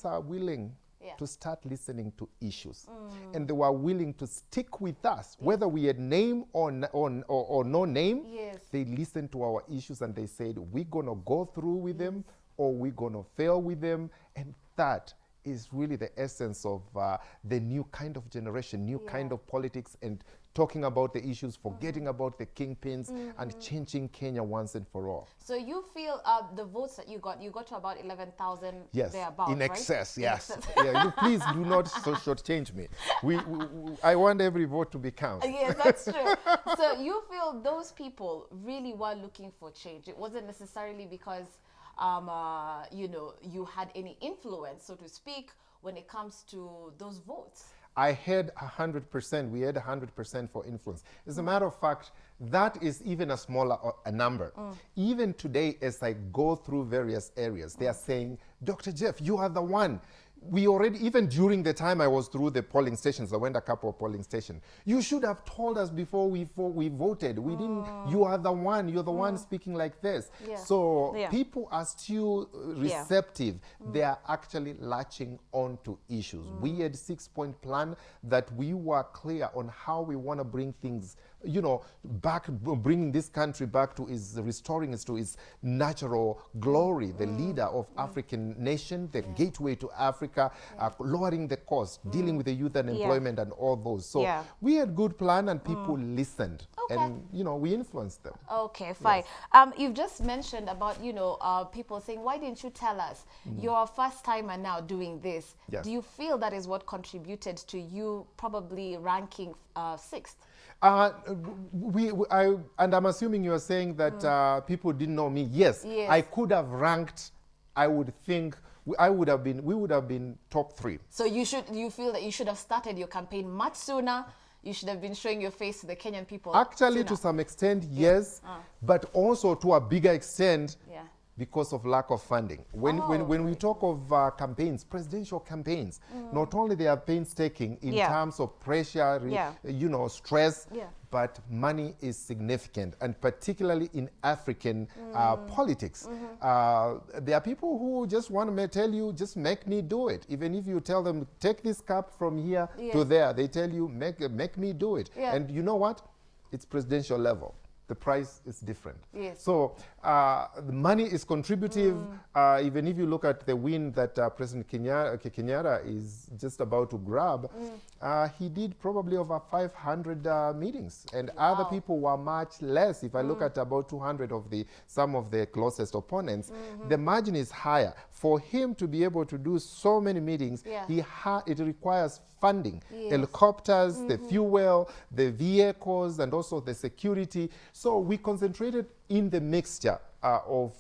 Kenyans are willing to start listening to issues. And they were willing to stick with us, whether we had name or no name. They listened to our issues and they said, we're going to go through with them or we're going to fail with them. And that is really the essence of the new kind of generation, new kind of politics, and talking about the issues, forgetting about the kingpins, and changing Kenya once and for all. So you feel the votes that you got to about 11,000 thereabouts, in right? excess, yes. In excess. Yeah, you please do not shortchange me. I want every vote to be counted. Yes, that's true. So you feel those people really were looking for change. It wasn't necessarily because you know, you had any influence, so to speak, when it comes to those votes. I had 100%. We had 100% for influence. As a matter of fact, that is even a smaller number. Even today, as I go through various areas, they are saying, Dr. Jeff, you are the one. We already, even during the time I was through the polling stations, I went a couple of polling stations. You should have told us before we voted. We didn't. You are the one. You're the one speaking like this. So people are still receptive. They are actually latching on to issues. We had a 6-point plan that we were clear on how we want to bring things, you know, back, bringing this country back to restoring it to its natural glory, the leader of African nation, the gateway to Africa, lowering the cost, dealing with the youth unemployment and all those. So we had good plan and people listened. And, you know, we influenced them. Okay, fine. You've just mentioned about, you know, people saying, why didn't you tell us? You're a first timer now doing this. Do you feel that is what contributed to you probably ranking 6th? And I'm assuming you're saying that people didn't know me. Yes, I could have ranked, I would think, we would have been top 3. So you feel that you should have started your campaign much sooner? You should have been showing your face to the Kenyan people Actually, sooner. To some extent, yes, but also to a bigger extent, because of lack of funding. When we talk of campaigns, presidential campaigns, not only they are painstaking in terms of pressure, you know, stress, but money is significant, and particularly in African politics. There are people who just want to tell you, just make me do it. Even if you tell them, take this cup from here to there, they tell you, make me do it. And you know what? It's presidential level. The price is different. So the money is contributive. Even if you look at the win that President Kenyatta is just about to grab, he did probably over 500 meetings, and other people were much less. If I look at about 200 of some of the closest opponents, the margin is higher. For him to be able to do so many meetings, it requires funding, helicopters, the fuel, the vehicles, and also the security. So we concentrated in the mixture of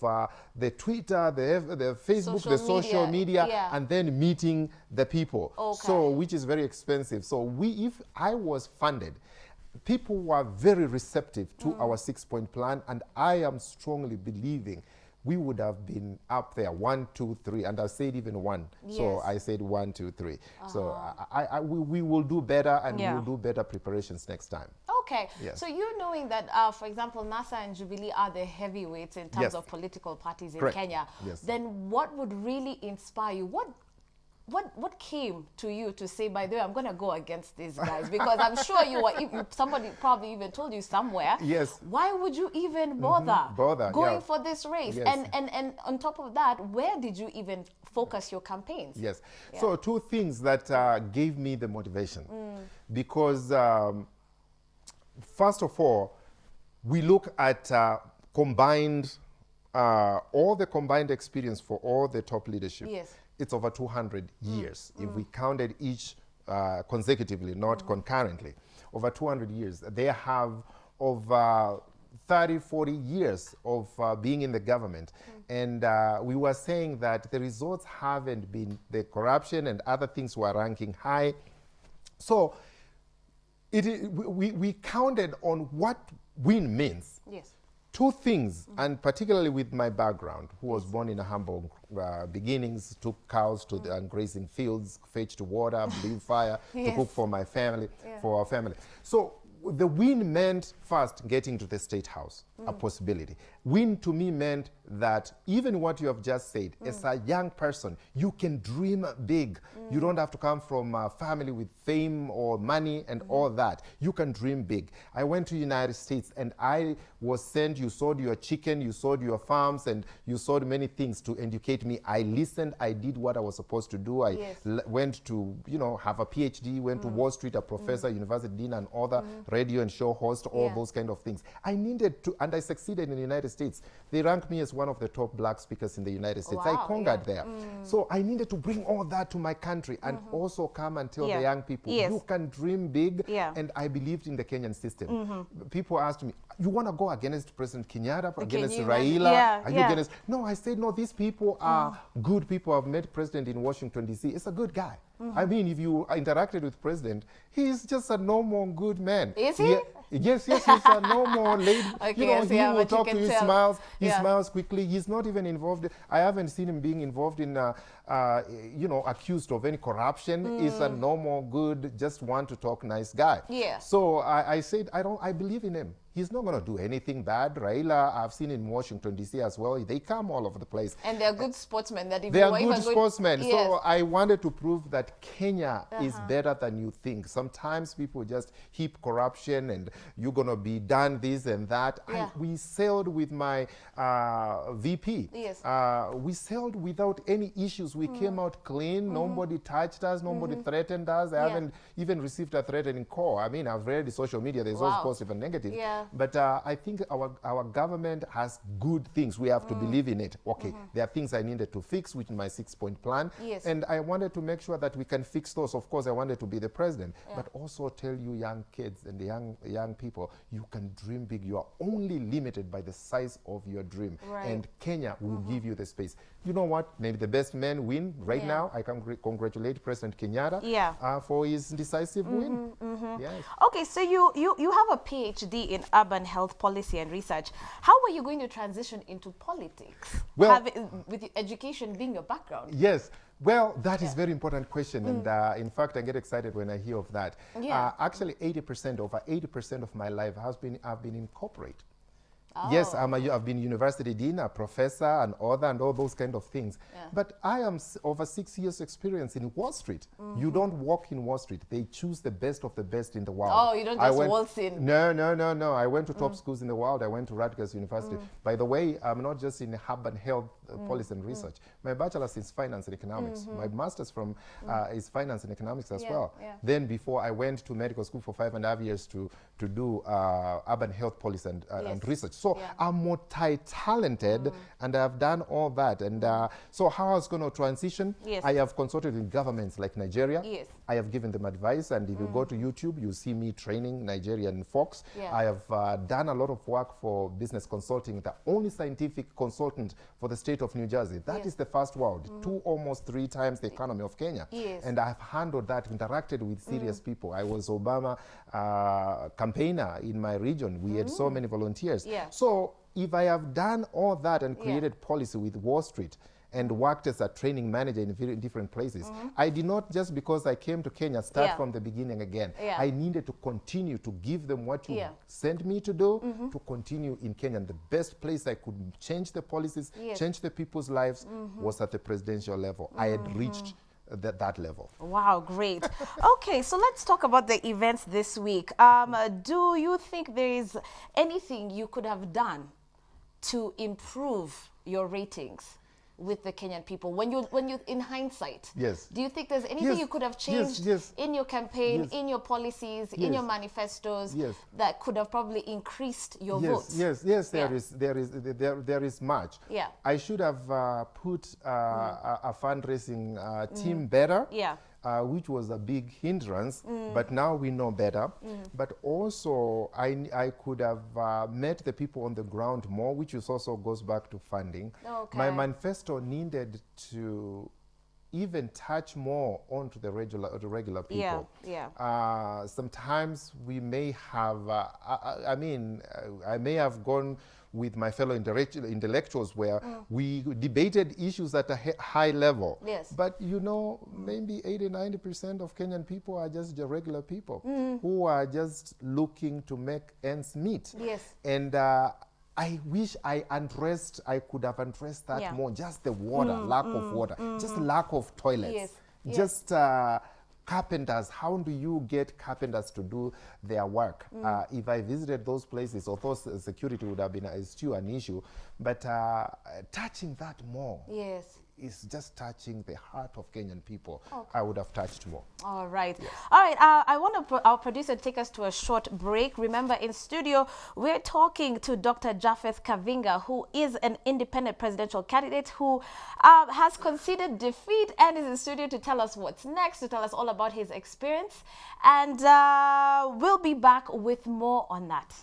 the Twitter, the Facebook, the social media, and then meeting the people. So, which is very expensive. So if I was funded, people were very receptive to our 6-point plan, and I am strongly believing we would have been up there 1, 2, 3, and I said even 1. So I said 1, 2, 3. So we will do better, and we will do better preparations next time. Okay. So you knowing that, for example, NASA and Jubilee are the heavyweights in terms of political parties in Kenya, then what would really inspire you? What came to you to say, by the way, I'm going to go against these guys? Because I'm sure somebody probably even told you somewhere. Why would you even bother going for this race? And on top of that, where did you even focus your campaigns? So 2 things that gave me the motivation. Because first of all, we look at combined, all the combined experience for all the top leadership. It's over 200 years. If we counted each consecutively, not concurrently, over 200 years. They have over 30, 40 years of being in the government. And we were saying that the results haven't been, the corruption and other things were ranking high. So we counted on what win means. 2 things, and particularly with my background, who was born in a humble beginnings, took cows to the grazing fields, fetched water, blew fire to cook for my family, for our family. So the win meant first getting to the State House, a possibility. Win to me meant that even what you have just said, as a young person, you can dream big. You don't have to come from a family with fame or money and all that. You can dream big. I went to the United States and I was sent, you sold your chicken, you sold your farms, and you sold many things to educate me. I listened, I did what I was supposed to do. I went to, you know, have a PhD, went to Wall Street, a professor, university dean, and other radio and show host, all those kind of things. I needed to, and I succeeded in the United States. They ranked me as one of the top black speakers in the United States. I conquered there. So I needed to bring all that to my country and also come and tell the young people, you can dream big. And I believed in the Kenyan system. People asked me, you want to go against President Kenyatta, against Raila? Are you against? No, I said, no, these people are good people. I've met President in Washington, D.C. It's a good guy. I mean, if you interacted with President, he's just a normal good man. Is he? Yes, he's a normal lady. You know, he will talk to you, smiles. He smiles quickly. He's not even involved. I haven't seen him being involved in, you know, accused of any corruption. He's a normal, good, just want to talk nice guy. So I said, I believe in him. He's not going to do anything bad. Raila, I've seen in Washington, D.C. as well. They come all over the place. And they're good sportsmen. They are good sportsmen. So I wanted to prove that Kenya is better than you think. Sometimes people just heap corruption and you're going to be done this and that. We sailed with my VP. We sailed without any issues. We came out clean. Nobody touched us. Nobody threatened us. I haven't even received a threatening call. I mean, I've read the social media. There's always positive and negative. But I think our government has good things. We have to believe in it. Okay, there are things I needed to fix with my 6-point plan. And I wanted to make sure that we can fix those. Of course, I wanted to be the president. But also tell you young kids and the young people, you can dream big. You are only limited by the size of your dream. And Kenya will give you the space. You know what? Maybe the best men win right now. I can congratulate President Kenyatta for his decisive win. Yes. Okay, so you have a PhD in urban health policy and research. How were you going to transition into politics? Well, with education being your background. Yes. Well, that is a very important question. And in fact, I get excited when I hear of that. Actually, over 80% of my life I've been in corporate. Yes, I've been university dean, a professor, an author, and all those kind of things. But I am over 6 years experience in Wall Street. You don't walk in Wall Street. They choose the best of the best in the world. Oh, you don't just waltz in. No. I went to top schools in the world. I went to Rutgers University. By the way, I'm not just in urban health policy and research. My bachelor's is finance and economics. My master's is finance and economics as well. Then before I went to medical school for 5.5 years to do urban health policy and research. So I'm multi-talented and I've done all that. And so how I was going to transition, I have consulted with governments like Nigeria. I have given them advice. And if you go to YouTube, you see me training Nigerian folks. I have done a lot of work for business consulting, the only scientific consultant for the state of New Jersey. That is the first world, almost 3 times the economy of Kenya. And I've handled that, interacted with serious people. I was Obama campaigner in my region. We had so many volunteers. So if I have done all that and created policy with Wall Street and worked as a training manager in very different places, I did not just because I came to Kenya start from the beginning again. I needed to continue to give them what you sent me to do, to continue in Kenya. And the best place I could change the policies, change the people's lives was at the presidential level. I had reached that level. Wow, great. Okay, so let's talk about the events this week. Do you think there is anything you could have done to improve your ratings with the Kenyan people when you in hindsight? Do you think there's anything you could have changed in your campaign, in your policies, in your manifestos that could have probably increased your votes? There is much. I should have put a fundraising team better. Which was a big hindrance, but now we know better. But also, I could have met the people on the ground more, which also goes back to funding. My manifesto needed to even touch more onto the regular people. Sometimes we may have, I may have gone with my fellow intellectuals where we debated issues at a high level. But you know, maybe 80–90% of Kenyan people are just the regular people who are just looking to make ends meet. And I wish I could have addressed that more. Just the water, lack of water, just lack of toilets, just carpenters. How do you get carpenters to do their work? If I visited those places, of course, security would have been still an issue, but touching that more is just touching the heart of Kenyan people. I would have touched more. All right. All right. I want our producer to take us to a short break. Remember, in studio, we're talking to Dr. Japheth Kavinga, who is an independent presidential candidate who has conceded defeat and is in studio to tell us what's next, to tell us all about his experience. And we'll be back with more on that.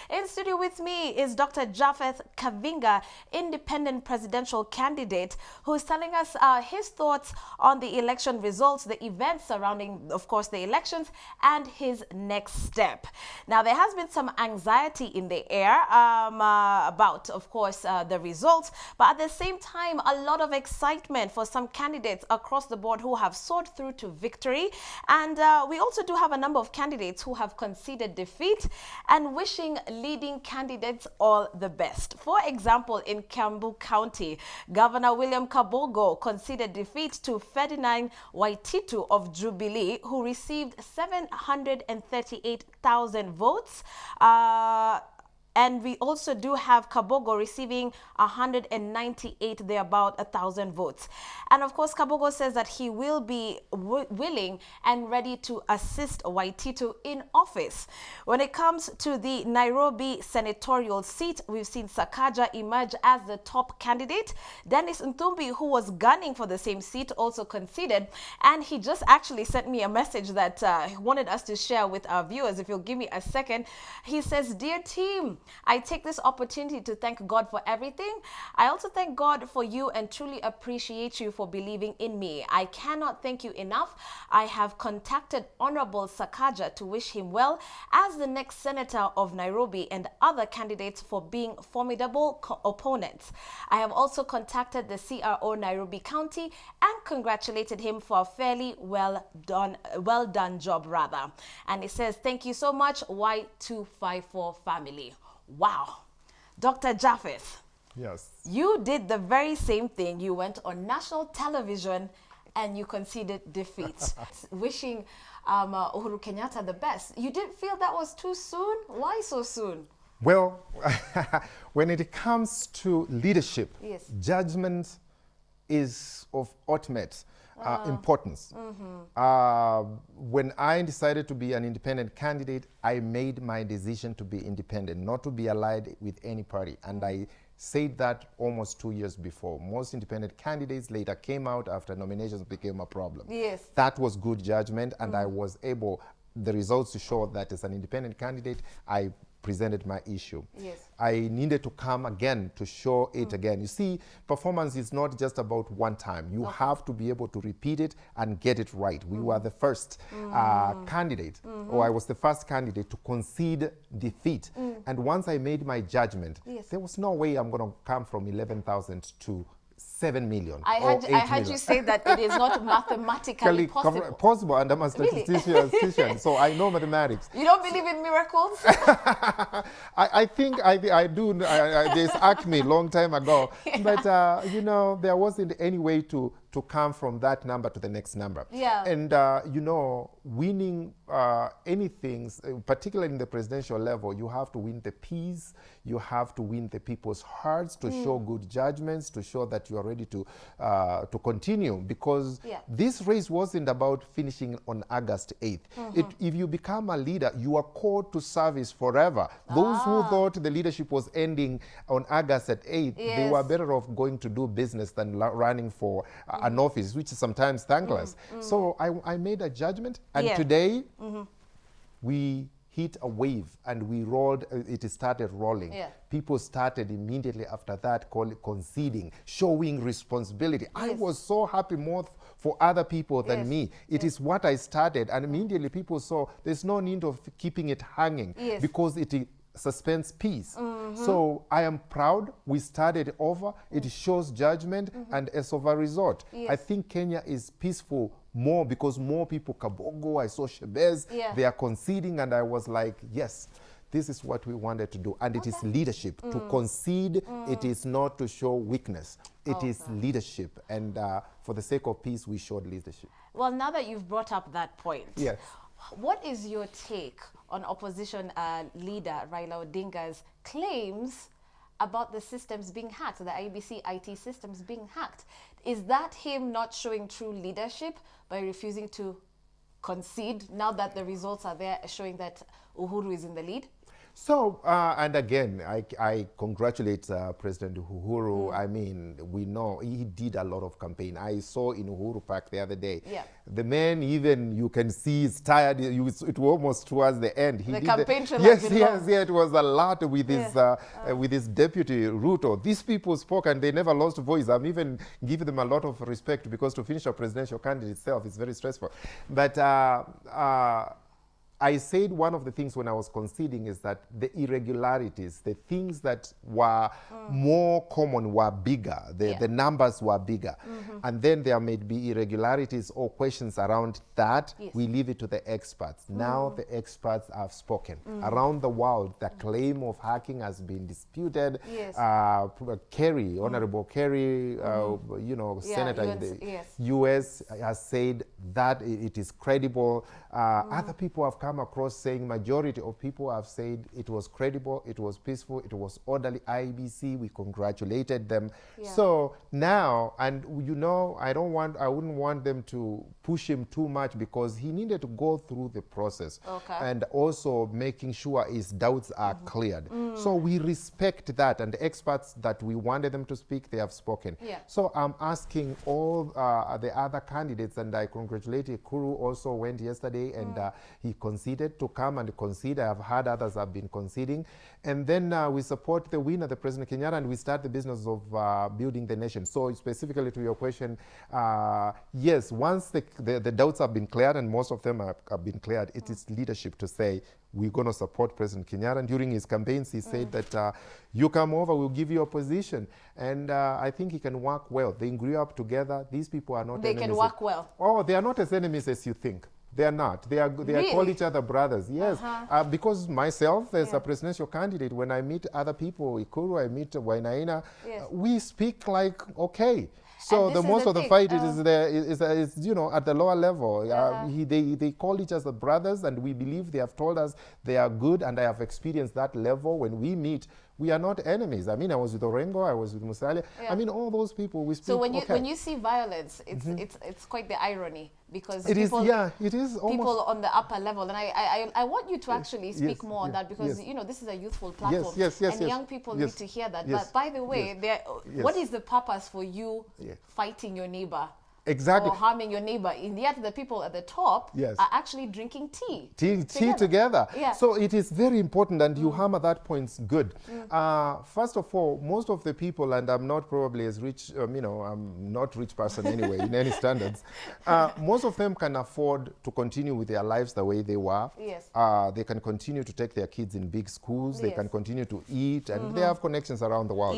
In studio with me is Dr. Japheth Kavinga, independent presidential candidate, who is telling us his thoughts on the election results, the events surrounding, of course, the elections, and his next step. Now, there has been some anxiety in the air about, of course, the results, but at the same time, a lot of excitement for some candidates across the board who have soared through to victory. And we also do have a number of candidates who have conceded defeat and wishing leading candidates all the best. For example, in Kiambu County, Governor William Kabogo conceded defeat to Ferdinand Y254 of Jubilee, who received 738,000 votes. And we also do have Kabogo receiving 198, there about 1,000 votes. And of course, Kabogo says that he will be willing and ready to assist Y254 in office. When it comes to the Nairobi senatorial seat, we've seen Sakaja emerge as the top candidate. Dennis Ntumbi, who was gunning for the same seat, also conceded. And he just actually sent me a message that he wanted us to share with our viewers. If you'll give me a second. He says, "Dear team, I take this opportunity to thank God for everything. I also thank God for you and truly appreciate you for believing in me. I cannot thank you enough. I have contacted Honorable Sakaja to wish him well as the next senator of Nairobi and other candidates for being formidable opponents. I have also contacted the CRO Nairobi County and congratulated him for a fairly well done job rather." And he says, "Thank you so much, Y254 family." Wow. Dr. Japheth. Yes. You did the very same thing. You went on national television and you conceded defeat, wishing Uhuru Kenyatta the best. You didn't feel that was too soon? Why so soon? Well, when it comes to leadership, judgment is of ultimate importance. When I decided to be an independent candidate, I made my decision to be independent, not to be allied with any party. And I said that almost 2 years before. Most independent candidates later came out after nominations became a problem. That was good judgment, and I was able, the results to show that as an independent candidate, I presented my issue. I needed to come again to show it again. You see, performance is not just about one time. You have to be able to repeat it and get it right. We were the first candidate, or I was the first candidate to concede defeat. And once I made my judgment, there was no way I'm going to come from 11,000 to 7 million. I heard you say that it is not mathematically possible, and I'm a statistician, so I know mathematics. You don't believe in miracles? I think I do. They asked me a long time ago, but you know, there wasn't any way to to come from that number to the next number. Yeah. And, you know, winning anything, particularly in the presidential level, you have to win the peace, you have to win the people's hearts, to show good judgments, to show that you are ready to continue, because this race wasn't about finishing on August 8th. If you become a leader, you are called to service forever. Those who thought the leadership was ending on August at 8th, they were better off going to do business than running for an office, which is sometimes thankless. So I made a judgment, and today we hit a wave and we rolled, it started rolling. People started immediately after that conceding, showing responsibility. I was so happy more for other people than me. It is what I started, and immediately people saw there's no need of keeping it hanging because it suspends peace. So I am proud we started over. It shows judgment, and as of a result, I think Kenya is peaceful more because more people, Kabogo, I saw Shebez, they are conceding, and I was like, yes, this is what we wanted to do. And it is leadership. To concede, it is not to show weakness. It is leadership. And for the sake of peace, we showed leadership. Well, now that you've brought up that point, yes, what is your take on opposition leader Raila Odinga's claims about the systems being hacked, the IBC IT systems being hacked? Is that him not showing true leadership by refusing to concede now that the results are there showing that Uhuru is in the lead? So, and again, I congratulate President Uhuru. I mean, we know he did a lot of campaign. I saw in Uhuru Park the other day. The man, even you can see, is tired. It was almost towards the end. He the did campaign trail. Yes, it was a lot with his deputy Ruto. These people spoke and they never lost voice. I'm even giving them a lot of respect, because to finish a presidential candidate itself is very stressful. But I said one of the things when I was conceding is that the irregularities, the things that were more common were bigger. The numbers were bigger. And then there may be irregularities or questions around that. We leave it to the experts. Now the experts have spoken. Around the world, the claim of hacking has been disputed. Kerry, Honorable Kerry, you know, Senator in the US has said that it is credible. Other people have come across saying, majority of people have said it was credible, it was peaceful, it was orderly. IBC, we congratulated them. So now, and you know, I wouldn't want them to push him too much, because he needed to go through the process and also making sure his doubts are cleared. So we respect that, and the experts that we wanted them to speak, they have spoken. So I'm asking all the other candidates, and I congratulate Uhuru, also went yesterday and he conceded to come and concede. I have heard others have been conceding. And then we support the winner, the President Kenyatta, and we start the business of building the nation. So specifically to your question, yes, once the doubts have been cleared, and most of them have been cleared, it is leadership to say, we're going to support President Kenyatta. And during his campaigns, he said that you come over, we'll give you a position. And I think he can work well. They grew up together. These people are not enemies. They can work well. Oh, they are not as enemies as you think. They are not. They Really? call each other brothers. Yes. Because myself, as a presidential candidate, when I meet other people, Uhuru, I meet Wainaina, we speak like, okay. So the most of the fight is you know, at the lower level. They call each other brothers, and we believe they have told us they are good, and I have experienced that level. When we meet, we are not enemies. I mean, I was with Orengo, I was with Musalia. I mean, all those people, we speak. So when you see violence, it's quite the irony, because it people, it is almost people on the upper level, and I want you to actually speak more on that, because you know, this is a youthful platform, and young people need to hear that. But by the way, what is the purpose for you fighting your neighbor? Exactly. Or harming your neighbor, and yet the people at the top are actually drinking tea together. So it is very important, and you hammer that point good. First of all, most of the people, and I'm not probably as rich, you know, I'm not rich person anyway in any standards, most of them can afford to continue with their lives the way they were. They can continue to take their kids in big schools, they can continue to eat, and they have connections around the world.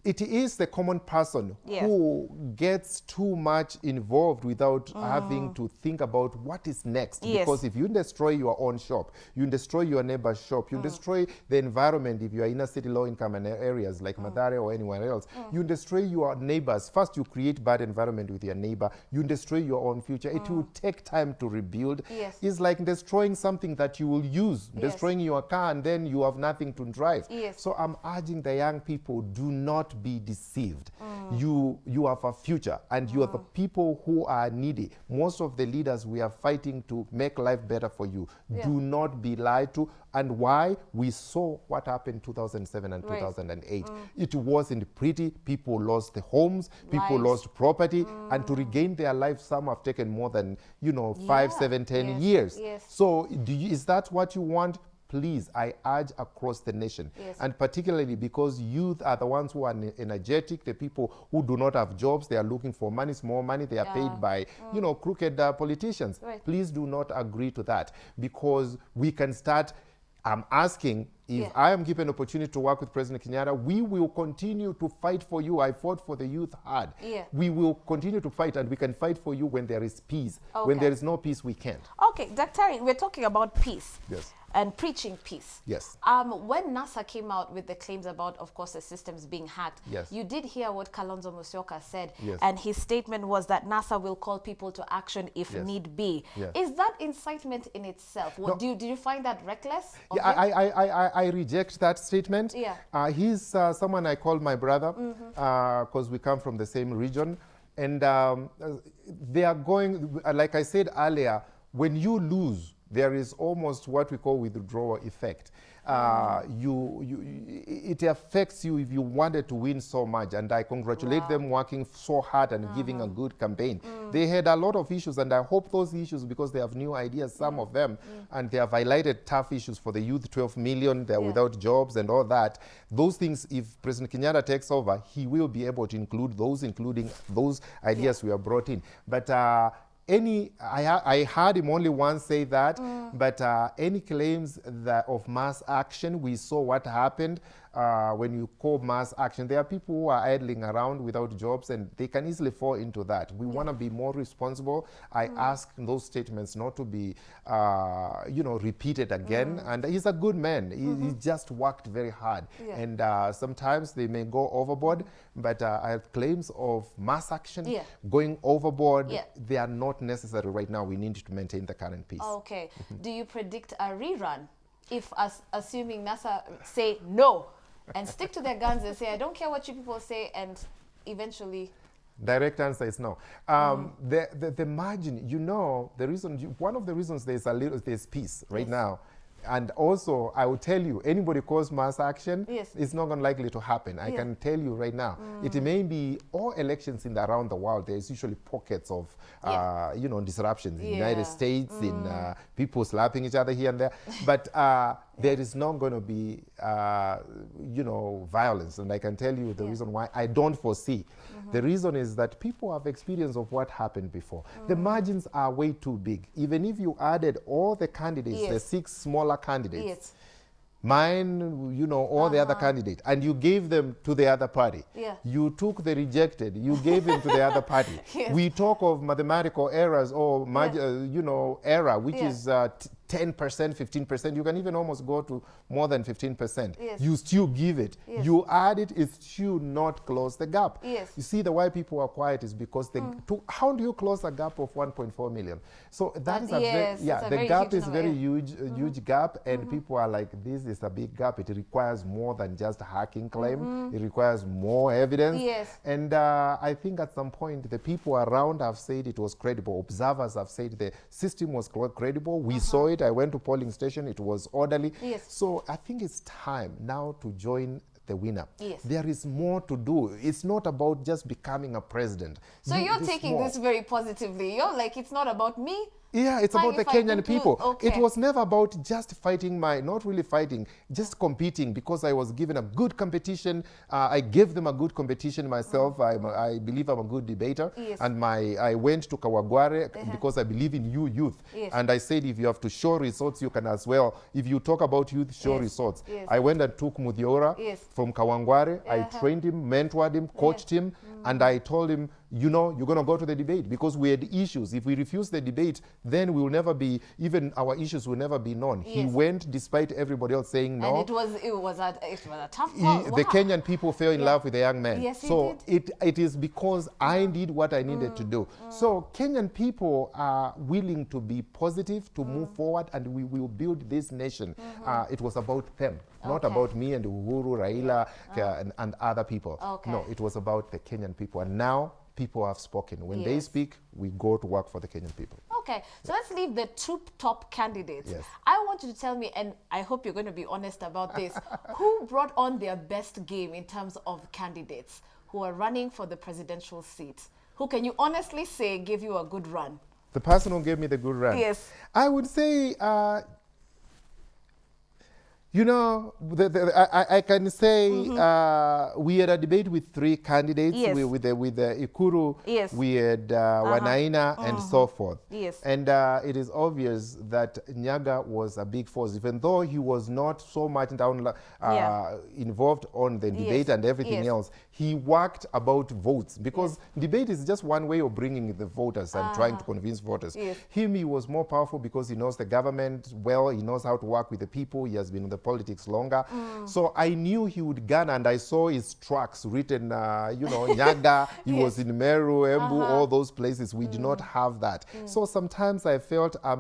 it is the common person who gets too much involved without having to think about what is next. Because if you destroy your own shop, you destroy your neighbor's shop, you destroy the environment if you are inner city low-income areas like Mathare or anywhere else, you destroy your neighbors. First, you create bad environment with your neighbor, you destroy your own future. It will take time to rebuild. It's like destroying something that you will use, destroying your car, and then you have nothing to drive. So I'm urging the young people, do not be deceived. You have a future, and you are the people who are needy. Most of the leaders, we are fighting to make life better for you. Do not be lied to. And why? We saw what happened 2007 and 2008. It wasn't pretty. People lost the homes, people lost property, and to regain their life, some have taken more than 5, 7, 10 years. So is that what you want? Please, I urge across the nation, and particularly because youth are the ones who are energetic, the people who do not have jobs, they are looking for money, small money, they are paid by, crooked politicians. Please do not agree to that, because we can start. I'm asking, if I am given an opportunity to work with President Kenyatta, we will continue to fight for you. I fought for the youth hard. We will continue to fight, and we can fight for you when there is peace. When there is no peace, we can't. Okay, Dr. We're talking about peace. And preaching peace. When NASA came out with the claims about, of course, the systems being hacked, you did hear what Kalonzo Musyoka said, and his statement was that NASA will call people to action if need be. Is that incitement in itself? No. Did you find that reckless? I reject that statement. He's someone I call my brother, because we come from the same region, and they are going, like I said earlier, when you lose, there is almost what we call withdrawal effect. It affects you if you wanted to win so much, and I congratulate them working so hard and giving a good campaign. They had a lot of issues, and I hope those issues, because they have new ideas, some of them, and they have highlighted tough issues for the youth, 12 million, they're without jobs and all that. Those things, if President Kenyatta takes over, he will be able to include those, including those ideas we have brought in. But I heard him only once say that, but any claims that of mass action, we saw what happened when you call mass action. There are people who are idling around without jobs, and they can easily fall into that. We want to be more responsible. I ask those statements not to be, repeated again. And he's a good man. He just worked very hard. And sometimes they may go overboard, but claims of mass action, going overboard, they are not necessary right now. We need to maintain the current peace. Okay. Do you predict a rerun if, assuming NASA say no and stick to their guns and say, I don't care what you people say, and eventually? Direct answer is no. The margin, the reason, one of the reasons there's peace right now. And also, I will tell you, anybody calls mass action, it's not likely to happen. I can tell you right now. It may be all elections around the world. There's usually pockets of, disruptions in the United States, in people slapping each other here and there. But there is not going to be, violence. And I can tell you the reason why I don't foresee. The reason is that people have experience of what happened before. The margins are way too big. Even if you added all the candidates, the 6 smaller candidates, mine, all the other candidates, and you gave them to the other party. You took the rejected, you gave them to the other party. We talk of mathematical errors or, error, which is 10%, 15%. You can even almost go to more than 15%. You still give it. You add it, it should not close the gap. You see, the why people are quiet is because how do you close a gap of 1.4 million? So that is the gap is very huge gap, and people are like, this is a big gap. It requires more than just a hacking claim. It requires more evidence. And I think at some point the people around have said it was credible. Observers have said the system was credible. We saw it. I went to polling station. It was orderly. So I think it's time now to join the winner. There is more to do. It's not about just becoming a president. So you're taking this very positively. You're like, it's not about me. Yeah, it's about the Kenyan people. Okay. It was never about just fighting not really fighting, just competing, because I was given a good competition. I gave them a good competition myself. I believe I'm a good debater. Yes. And I went to Kawagware because I believe in youth. Yes. And I said, if you have to show results, you can as well. If you talk about youth, show results. Yes. I went and took Muthiora from Kawangware. I trained him, mentored him, coached him, and I told him, you know, you're going to go to the debate, because we had issues. If we refuse the debate, then we will never be, even our issues will never be known. He went despite everybody else saying no. And it was a tough call. The Kenyan people fell in love with the young man. Yes, so it is because I did what I needed to do. So Kenyan people are willing to be positive, to move forward, and we will build this nation. It was about them, not about me and Uhuru, Raila, and other people. No, it was about the Kenyan people. And now people have spoken. When they speak, we go to work for the Kenyan people. Okay, so let's leave the two top candidates. Yes. I want you to tell me, and I hope you're going to be honest about this, who brought on their best game in terms of candidates who are running for the presidential seat? Who can you honestly say gave you a good run? The person who gave me the good run? Yes. I would say... you know, I can say we had a debate with 3 candidates. With Uhuru, we had Wanaina and so forth. Yes. And it is obvious that Nyaga was a big force, even though he was not so much involved on the debate and everything else. He worked about votes, because debate is just one way of bringing the voters and trying to convince voters. He was more powerful because he knows the government well, he knows how to work with the people, he has been in the politics longer. So I knew he would gun, and I saw his tracks written, you know, Nyaga, he was in Meru, Embu, all those places. We did not have that. So sometimes I felt I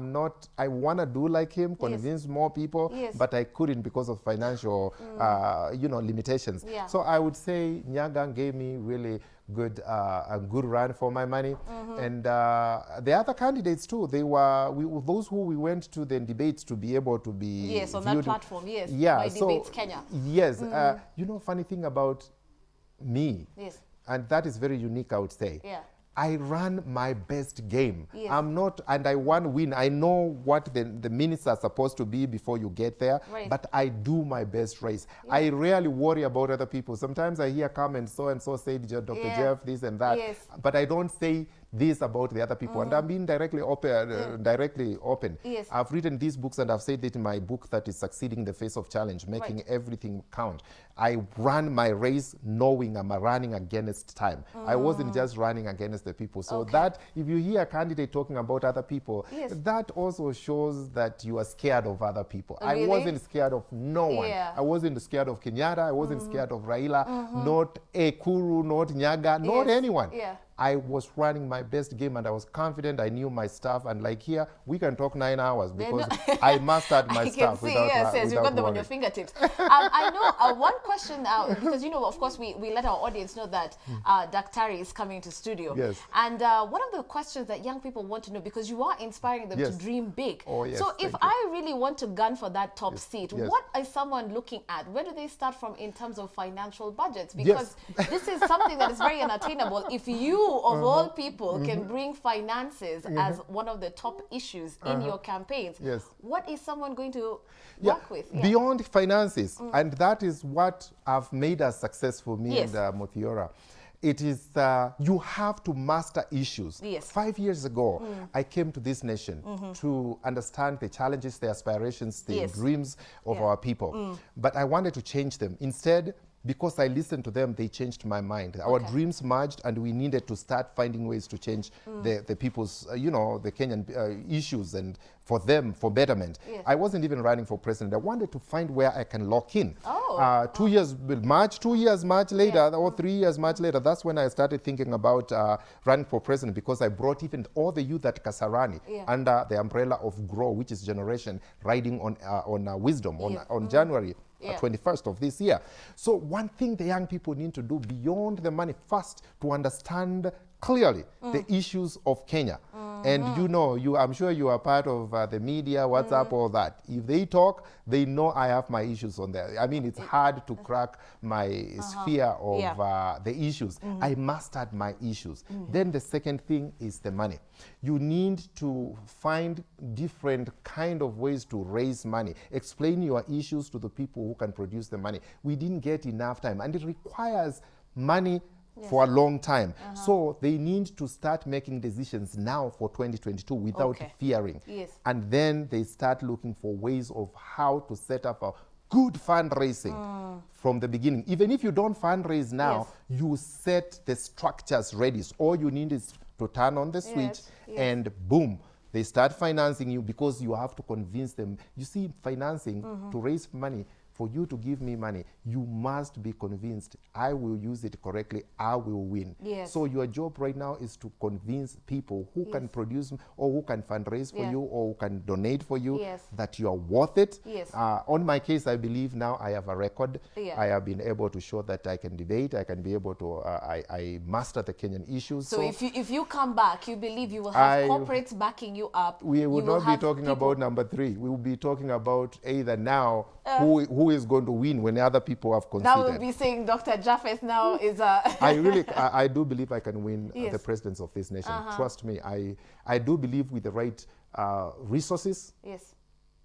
want to do like him, convince more people, but I couldn't because of financial, you know, limitations. So I would say Nyaga gave me really good a good run for my money. And the other candidates too, they were those who we went to the debates to be able to be on that platform. By Debates Kenya. You know, funny thing about me, and that is very unique, I would say. I ran my best game. I'm not, and I want to win. I know what the minutes are supposed to be before you get there, but I do my best race. I rarely worry about other people. Sometimes I hear comments, so and so said Dr. Jeff, this and that, but I don't say this about the other people. And I'm being directly open. I've written these books, and I've said it in my book that is Succeeding in the Face of Challenge, making everything count. I ran my race knowing I'm running against time. I wasn't just running against the people. So that, if you hear a candidate talking about other people, that also shows that you are scared of other people. I wasn't scared of no one. I wasn't scared of Kenyatta. I wasn't scared of Raila, not Uhuru, not Nyaga, not anyone. I was running my best game, and I was confident. I knew my stuff, and like here, we can talk 9 hours because I mastered my stuff. I can see, you've got them on your fingertips. I know one question, because, you know, of course, we let our audience know that Daktari is coming to studio. And one of the questions that young people want to know, because you are inspiring them to dream big. So if I really want to gun for that top seat, what is someone looking at? Where do they start from in terms of financial budgets? Because this is something that is very unattainable. If you of all people can bring finances as one of the top issues in your campaigns, what is someone going to work with? Beyond finances, and that is what have made us successful, me and Muthiora. It is, you have to master issues. 5 years ago, I came to this nation to understand the challenges, the aspirations, the dreams of our people. But I wanted to change them. Instead, because I listened to them, they changed my mind. Our dreams merged, and we needed to start finding ways to change the people's, you know, the Kenyan issues, and for them, for betterment. I wasn't even running for president. I wanted to find where I can lock in. 2 years March later, or 3 years March later, that's when I started thinking about running for president, because I brought even all the youth at Kasarani under the umbrella of GROW, which is Generation, riding on wisdom on January 21st of this year. So one thing the young people need to do beyond the money, first, to understand clearly the issues of Kenya. And you know, I'm sure you are part of the media, WhatsApp, all that. If they talk, they know I have my issues on there. I mean, it's hard to crack my sphere of the issues. I mastered my issues. Then the second thing is the money. You need to find different kind of ways to raise money. Explain your issues to the people who can produce the money. We didn't get enough time, and it requires money for a long time. So they need to start making decisions now for 2022 without fearing. And then they start looking for ways of how to set up a good fundraising from the beginning. Even if you don't fundraise now, you set the structures ready. So all you need is to turn on the switch and boom, they start financing you, because you have to convince them. You see, financing, to raise money, for you to give me money, you must be convinced I will use it correctly, I will win. So your job right now is to convince people who can produce or who can fundraise for you or who can donate for you that you are worth it. On my case, I believe now I have a record. I have been able to show that I can debate, I can be able to, I master the Kenyan issues. So if you come back, you believe you will have corporates backing you up? We will not be talking about number 3. We will be talking about either now who is going to win when other people have conceded. Now we'll be saying Dr. Japheth now is a... I do believe I can win the presidency of this nation. Trust me, I do believe with the right resources,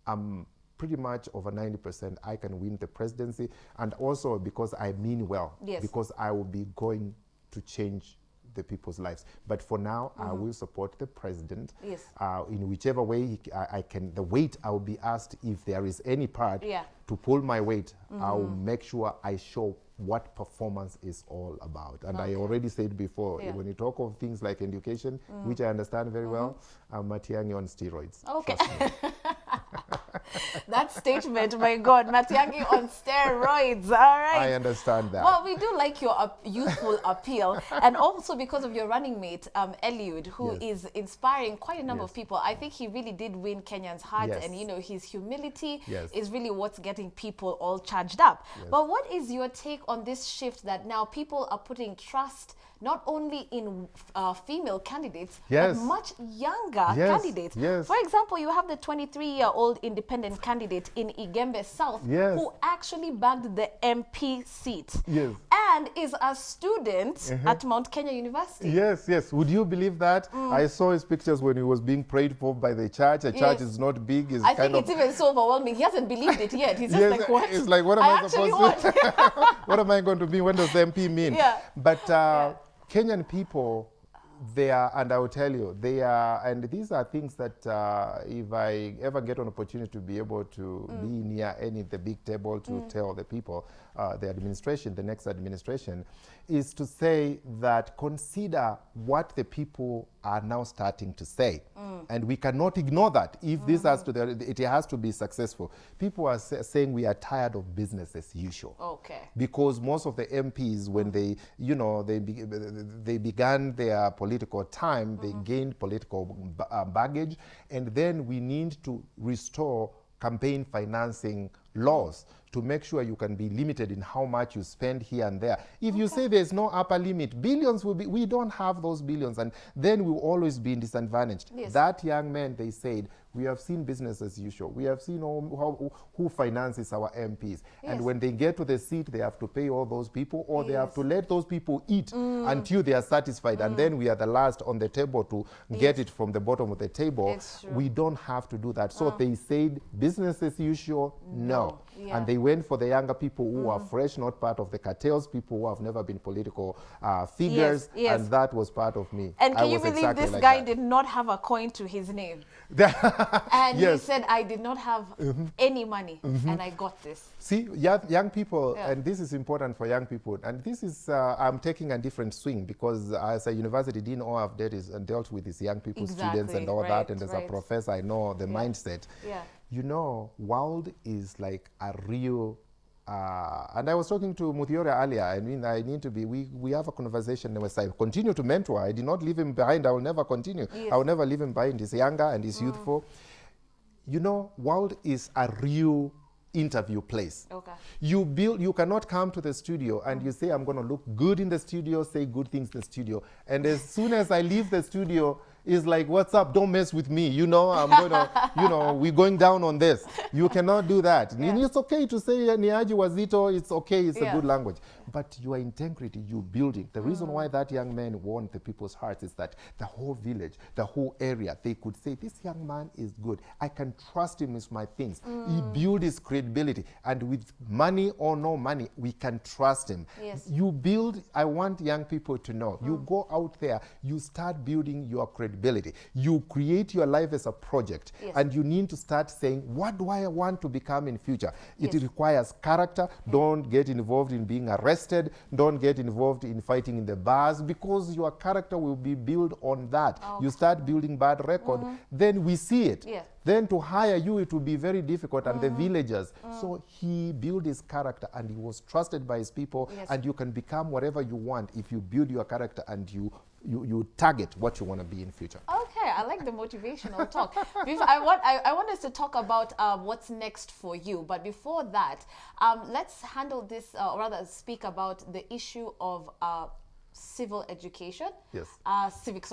I'm pretty much over 90% I can win the presidency, and also because I mean well, because I will be going to change the people's lives. But for now, I will support the president in whichever way I can. The weight, I will be asked if there is any part to pull my weight. I will make sure I show what performance is all about. And I already said before, when you talk of things like education, which I understand very well, I'm Matiang'i on steroids. Okay. That statement, my God, Matiang'i on steroids. All right. I understand that. Well, we do like your youthful appeal, and also because of your running mate, Eliud, who is inspiring quite a number of people. I think he really did win Kenyans' hearts, and you know, his humility is really what's getting people all charged up. But what is your take on this shift that now people are putting trust not only in female candidates, but much younger candidates? For example, you have the 23-year-old independent candidate in Igembe South who actually bagged the MP seat and is a student at Mount Kenya University. Would you believe that? I saw his pictures when he was being prayed for by the church. The church is not big. I think it's even so overwhelming. He hasn't believed it yet. He's just like, what? It's like, what am I supposed to what am I going to be? When does the MP mean? But Kenyan people, they are, and I will tell you, they are, and these are things that if I ever get an opportunity to be able to be near any of the big table to tell the people, the administration, the next administration, is to say that consider what the people are now starting to say. And we cannot ignore that. If this has to, it has to be successful. People are saying we are tired of business as usual. Because most of the MPs, when they, you know, they began their political time, they gained political baggage, and then we need to restore campaign financing laws to make sure you can be limited in how much you spend here and there. If you say there's no upper limit, billions will be, we don't have those billions, and then we'll always be disadvantaged. That young man, they said, we have seen business as usual. We have seen who finances our MPs. And when they get to the seat, they have to pay all those people, or they have to let those people eat until they are satisfied. And then we are the last on the table to get it from the bottom of the table. We don't have to do that. So they said business as usual, no. And they went for the younger people who are fresh, not part of the cartels, people who have never been political figures. And that was part of me. And can you believe this guy did not have a coin to his name? And he said, I did not have any money, and I got this. See, young people, and this is important for young people, and this is, I'm taking a different swing, because as a university dean, all I've dealt with is young people, students and all that, and as a professor, I know the mindset. You know, world is like a real, and I was talking to Muthiore earlier. I mean, I need to be, we have a conversation, and I continue to mentor. I did not leave him behind. I will never continue. I will never leave him behind. He's younger and he's youthful. You know, world is a real interview place. You cannot come to the studio and you say, I'm going to look good in the studio, say good things in the studio. And as soon as I leave the studio, is like, what's up? Don't mess with me. You know, I'm going to, you know, we're going down on this. You cannot do that. Yeah. It's okay to say, Niaji Wazito, it's okay, it's a good language. But your integrity, you building. The reason why that young man won the people's hearts is that the whole village, the whole area, they could say, this young man is good. I can trust him with my things. He built his credibility. And with money or no money, we can trust him. Yes. You build, I want young people to know, you go out there, you start building your credibility. You create your life as a project. Yes. And you need to start saying, what do I want to become in future? It requires character. Don't get involved in being arrested. Don't get involved in fighting in the bars, because your character will be built on that. Okay. You start building bad record, then we see it. Yeah. Then to hire you, it will be very difficult, and the villagers. So he built his character, and he was trusted by his people, and you can become whatever you want if you build your character and you target what you want to be in future. Okay, I like the motivational talk. I want us to talk about what's next for you. But before that, let's handle this, or rather speak about the issue of civil education. Yes. Civic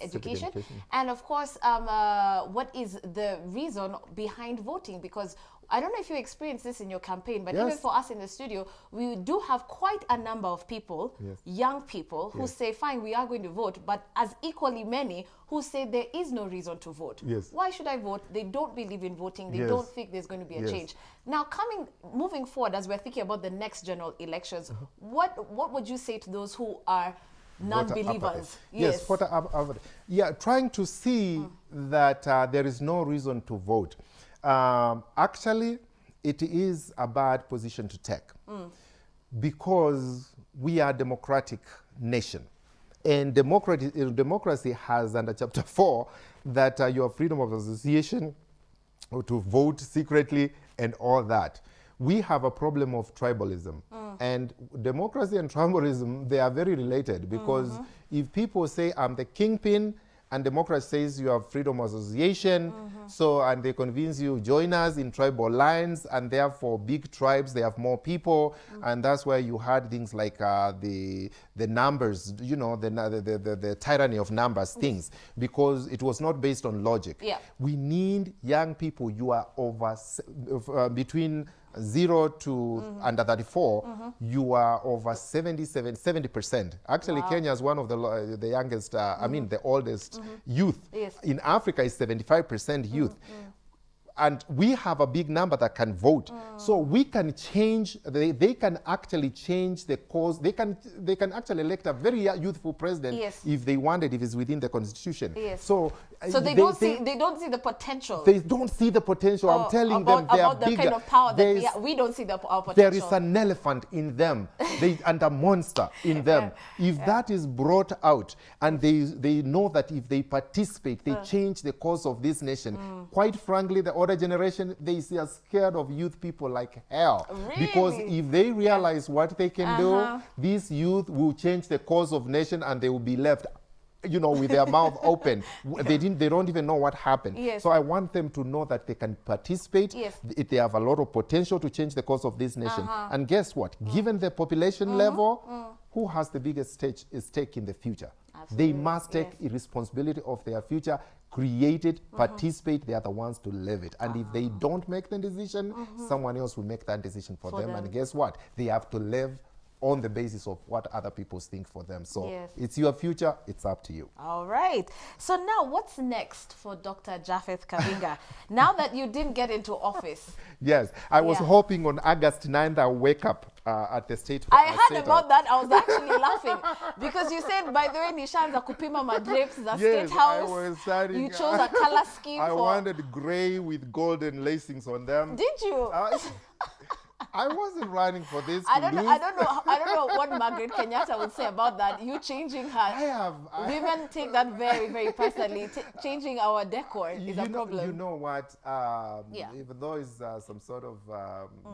education. And of course, what is the reason behind voting? Because I don't know if you experienced this in your campaign, but even for us in the studio, we do have quite a number of people, young people, who say, fine, we are going to vote, but as equally many who say there is no reason to vote. Yes. Why should I vote? They don't believe in voting. They don't think there's going to be a change. Now, moving forward, as we're thinking about the next general elections, what would you say to those who are non-believers? Yes, trying to see that there is no reason to vote. Actually, it is a bad position to take because we are a democratic nation. And democracy has under Chapter 4 that your freedom of association, or to vote secretly and all that. We have a problem of tribalism. And democracy and tribalism, they are very related, because if people say, I'm the kingpin, and democracy says you have freedom of association, and they convince you, join us in tribal lines, and therefore big tribes, they have more people, and that's why you had things like the numbers, you know, the tyranny of numbers things, because it was not based on logic. Yeah. We need young people. You are over between 0 to under 34, you are over 70%. Actually, Kenya is one of the youngest, I mean, the oldest youth. Yes. In Africa is 75% youth. And we have a big number that can vote. So we can change, they can actually change the course. They can actually elect a very youthful president if they wanted, if it's within the constitution. Yes. So they don't see the potential. They don't see the potential. I'm telling them they are bigger. Kind of power that we don't see the potential. There is an elephant in them and a monster in them. If that is brought out, and they know that if they participate, they change the course of this nation. Quite frankly, the older generation, they are scared of youth people like hell. Really? Because if they realize what they can do, these youth will change the course of nation, and they will be left, you know, with their mouth open. They don't even know what happened. Yes. So I want them to know that they can participate. Yes. They have a lot of potential to change the course of this nation. And guess what? Given the population level, who has the biggest stake in the future? Absolutely. They must take responsibility of their future, create it, participate. They are the ones to live it. And if they don't make the decision, someone else will make that decision for them. And guess what? They have to live on the basis of what other people think for them. So it's your future, it's up to you. All right. So now what's next for Dr. Japheth Kavinga? Now that you didn't get into office. Yes, I was hoping on August 9th I'll wake up at the state. I heard about that. I was actually laughing because you said, by the way, Nishanza kupima madrapes, the State House. You chose a color scheme. I wanted gray with golden lacings on them. Did you? I wasn't running for this. I don't know what Margaret Kenyatta would say about that. You changing her. Women take that very, very personally. Changing our decor is a problem. You know what? Even though it's some sort of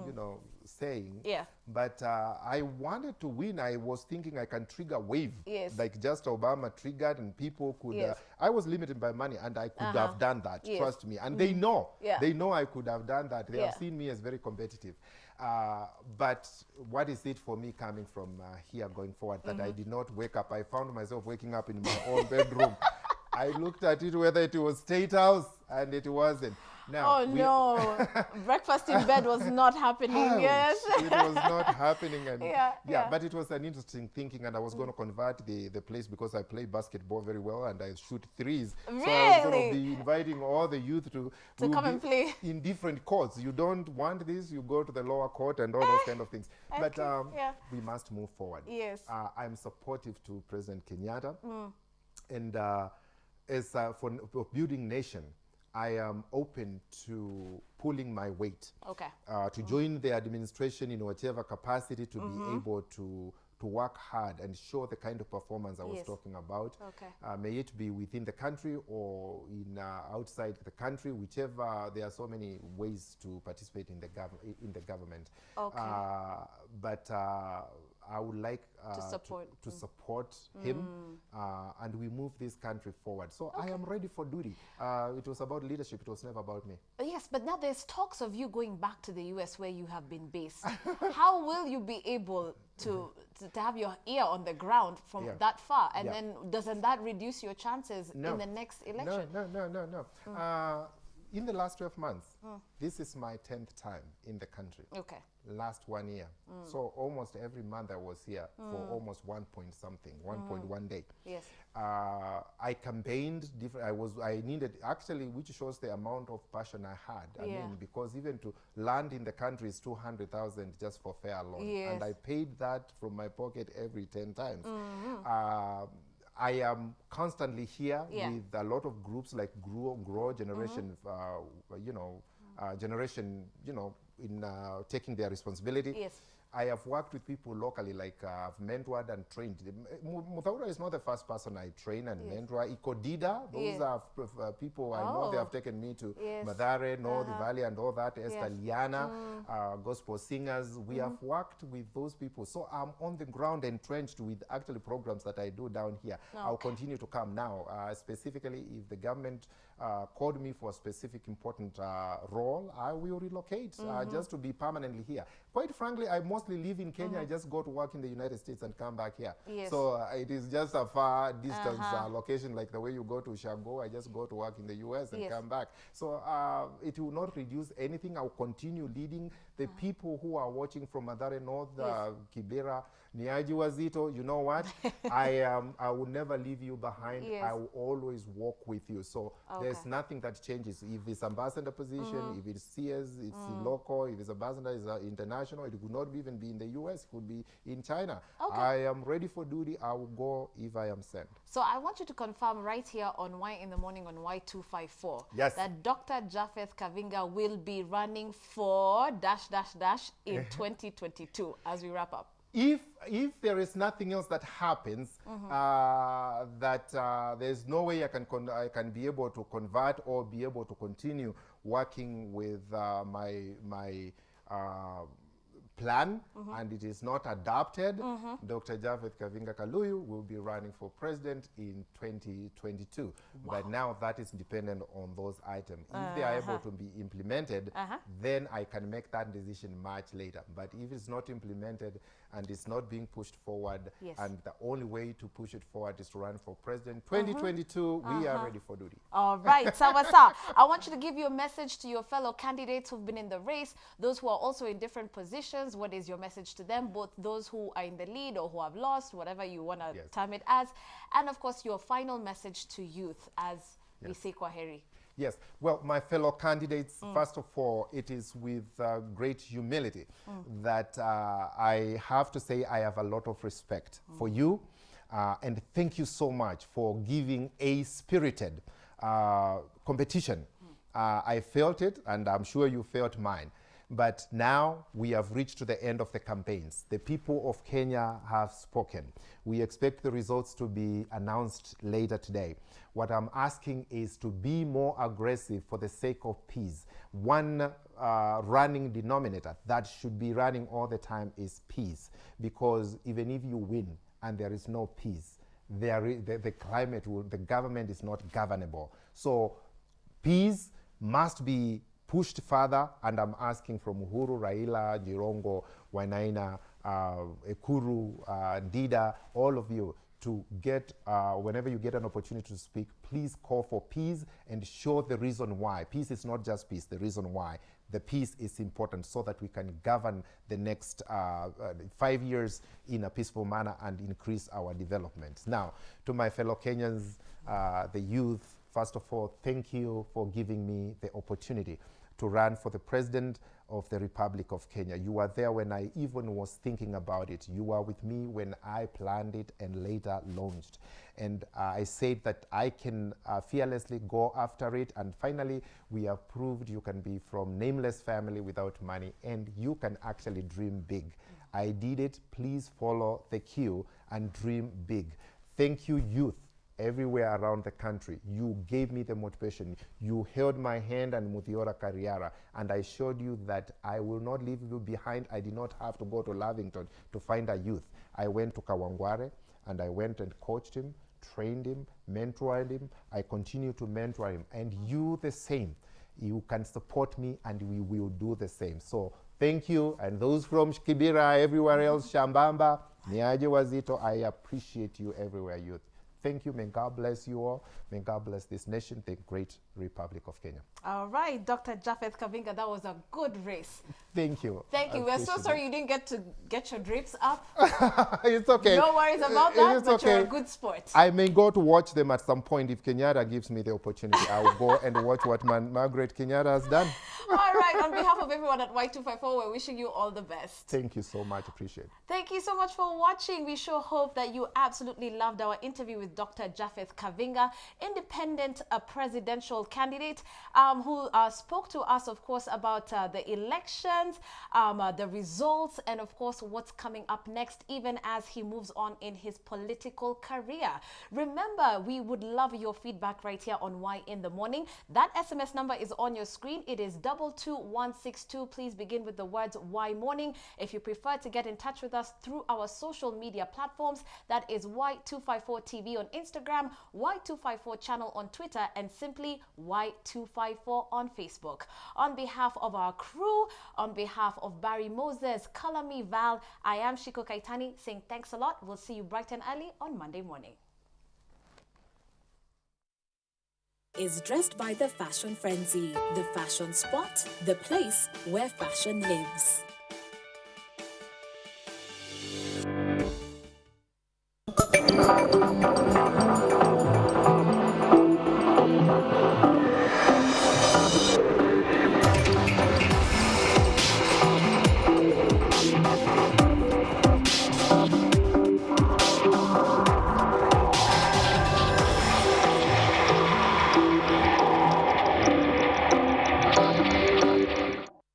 you know, saying. Yeah. But I wanted to win. I was thinking I can trigger wave. Yes. Like just Obama triggered, and people could. Yes. I was limited by money, and I could have done that. Yes. Trust me. And they know. Yeah. They know I could have done that. They have seen me as very competitive. But what is it for me coming from here going forward that I did not wake up? I found myself waking up in my own bedroom I looked at it whether it was State House, and it wasn't. Now, oh no, breakfast in bed was not happening. Yes, it was not happening, and yeah. But it was an interesting thinking, and I was going to convert the place because I play basketball very well and I shoot threes. Really? So I was going to be inviting all the youth to come and play in different courts. You don't want this, you go to the lower court and all those kind of things. But we must move forward. Yes, I'm supportive to President Kenyatta, and as for building nation, I am open to pulling my weight. Okay. To join the administration in whatever capacity, to be able to work hard and show the kind of performance I was talking about. Okay. May it be within the country or in outside the country, whichever. There are so many ways to participate in the government. Okay. But I would like to support him, and we move this country forward. So I am ready for duty. It was about leadership. It was never about me. Yes, but now there's talks of you going back to the US where you have been based. How will you be able to have your ear on the ground from that far? And then doesn't that reduce your chances in the next election? No. In the last 12 months, this is my 10th time in the country. Okay. Last 1 year. So almost every month I was here for almost 1.1 day. Yes. I campaigned different. I needed, actually, which shows the amount of passion I had. I mean, because even to land in the country is 200,000 just for fare alone. Yes. And I paid that from my pocket every 10 times. I am constantly here with a lot of groups like Grow Generation, Generation, in taking their responsibility. Yes. I have worked with people locally, like I've mentored and trained. Muthaura is not the first person I train and mentor. Ikodida, those are people I know. They have taken me to Mathare, North Valley, and all that. Esther Liana, gospel singers. We have worked with those people. So I'm on the ground entrenched with actually programs that I do down here. I'll continue to come now. Specifically, if the government called me for a specific important role, I will relocate just to be permanently here. Quite frankly, I mostly live in Kenya. I just go to work in the United States and come back here. Yes. So it is just a far distance location, like the way you go to Shago. I just go to work in the US and come back. So it will not reduce anything. I will continue leading the people who are watching from Mathare North, Kibera, Niaji Wazito. You know what? I will never leave you behind. I will always walk with you. So there's nothing that changes. If it's ambassador position, if it's CS, it's local. If it's ambassador, it's international. It could not even be in the US. It could be in China. I am ready for duty. I will go if I am sent. So I want you to confirm right here on Y in the Morning on Y254 that Dr. Japheth Kavinga will be running for ... in 2022 as we wrap up. If there is nothing else that happens, there's no way I can be able to convert or be able to continue working with my plan, and it is not adopted, Dr. Japheth Kavinga Kaluyu will be running for president in 2022. But now that is dependent on those items. If they are able to be implemented, then I can make that decision much later. But if it's not implemented and it's not being pushed forward, and the only way to push it forward is to run for president, 2022, we are ready for duty. All right, Sawasa, I want you to give your message to your fellow candidates who've been in the race, those who are also in different positions. What is your message to them, both those who are in the lead or who have lost, whatever you want to term it as, and of course your final message to youth as we say kwaheri? Yes, well, my fellow candidates, first of all, it is with great humility that I have to say I have a lot of respect for you, and thank you so much for giving a spirited competition. I felt it, and I'm sure you felt mine. But now we have reached to the end of the campaigns. The people of Kenya have spoken. We expect the results to be announced later today. What I'm asking is to be more aggressive for the sake of peace. One running denominator that should be running all the time is peace. Because even if you win and there is no peace, the climate the government is not governable. So peace must be pushed further, and I'm asking from Uhuru, Raila, Jirongo, Wainaina, Ekuru, Dida, all of you to get, whenever you get an opportunity to speak, please call for peace and show the reason why. Peace is not just peace, the reason why. The peace is important so that we can govern the next 5 years in a peaceful manner and increase our development. Now, to my fellow Kenyans, the youth, first of all, thank you for giving me the opportunity to run for the President of the Republic of Kenya. You were there when I even was thinking about it. You were with me when I planned it and later launched. And I said that I can fearlessly go after it. And finally, we have proved you can be from nameless family without money, and you can actually dream big. I did it. Please follow the cue and dream big. Thank you, youth. Everywhere around the country, you gave me the motivation. You held my hand and Muthiora Kariara, and I showed you that I will not leave you behind. I did not have to go to Lavington to find a youth. I went to Kawangware, and I went and coached him, trained him, mentored him. I continue to mentor him, and you the same. You can support me, and we will do the same. So thank you, and those from Kibera, everywhere else, Shambamba, Niaje Wazito, I appreciate you everywhere, youth. Thank you. May God bless you all. May God bless this nation, the great Republic of Kenya. All right, Dr. Japheth Kavinga, that was a good race. Thank you. Thank you. We're so sorry you didn't get to get your drips up. It's okay. No worries about that, it's but okay. you're a good sport. I may go to watch them at some point. If Kenyatta gives me the opportunity, I will go and watch what Margaret Kenyatta has done. All right, on behalf of everyone at Y254, we're wishing you all the best. Thank you so much. Appreciate it. Thank you so much for watching. We sure hope that you absolutely loved our interview with Dr. Japheth Kavinga, independent presidential candidate, who spoke to us, of course, about the elections, the results, and, of course, what's coming up next, even as he moves on in his political career. Remember, we would love your feedback right here on Y in the Morning. That SMS number is on your screen. It is 22162. Please begin with the words Y Morning. If you prefer to get in touch with us through our social media platforms, that is Y254 TV on Instagram, Y254 channel on Twitter, and simply Y254 on Facebook. On behalf of our crew, on behalf of Barry Moses, Kalami Val, I am Shiko Kaitani saying thanks a lot. We'll see you bright and early on Monday morning. Is dressed by the Fashion Frenzy, the fashion spot, the place where fashion lives.